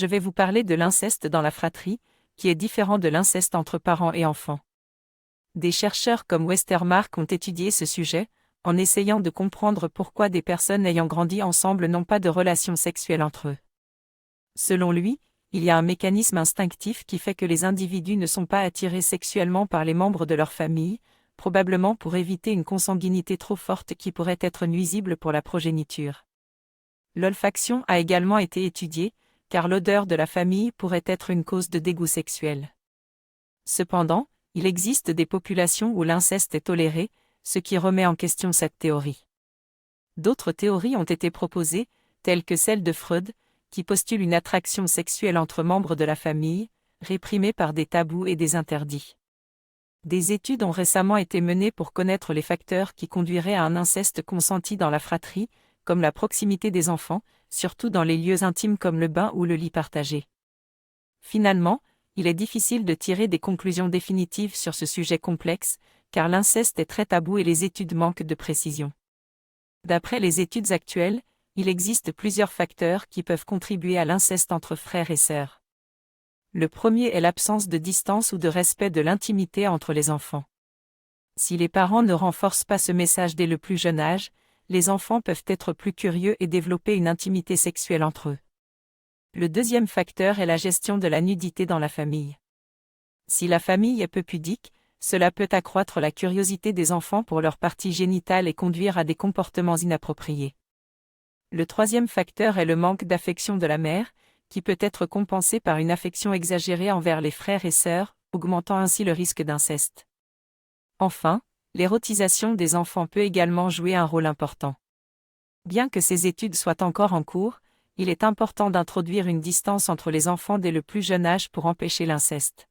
je vais vous parler de l'inceste dans la fratrie, qui est différent de l'inceste entre parents et enfants. Des chercheurs comme Westermark ont étudié ce sujet, en essayant de comprendre pourquoi des personnes ayant grandi ensemble n'ont pas de relations sexuelles entre eux. Selon lui, il y a un mécanisme instinctif qui fait que les individus ne sont pas attirés sexuellement par les membres de leur famille, probablement pour éviter une consanguinité trop forte qui pourrait être nuisible pour la progéniture. L'olfaction a également été étudiée, car l'odeur de la famille pourrait être une cause de dégoût sexuel. Cependant, il existe des populations où l'inceste est toléré, ce qui remet en question cette théorie. D'autres théories ont été proposées, telles que celle de Freud, qui postule une attraction sexuelle entre membres de la famille, réprimée par des tabous et des interdits. Des études ont récemment été menées pour connaître les facteurs qui conduiraient à un inceste consenti dans la fratrie, comme la proximité des enfants, surtout dans les lieux intimes comme le bain ou le lit partagé. Finalement, il est difficile de tirer des conclusions définitives sur ce sujet complexe, car l'inceste est très tabou et les études manquent de précision. D'après les études actuelles, il existe plusieurs facteurs qui peuvent contribuer à l'inceste entre frères et sœurs. Le premier est l'absence de distance ou de respect de l'intimité entre les enfants. Si les parents ne renforcent pas ce message dès le plus jeune âge, les enfants peuvent être plus curieux et développer une intimité sexuelle entre eux. Le deuxième facteur est la gestion de la nudité dans la famille. Si la famille est peu pudique, cela peut accroître la curiosité des enfants pour leurs parties génitales et conduire à des comportements inappropriés. Le troisième facteur est le manque d'affection de la mère, qui peut être compensé par une affection exagérée envers les frères et sœurs, augmentant ainsi le risque d'inceste. Enfin, l'érotisation des enfants peut également jouer un rôle important. Bien que ces études soient encore en cours, il est important d'introduire une distance entre les enfants dès le plus jeune âge pour empêcher l'inceste.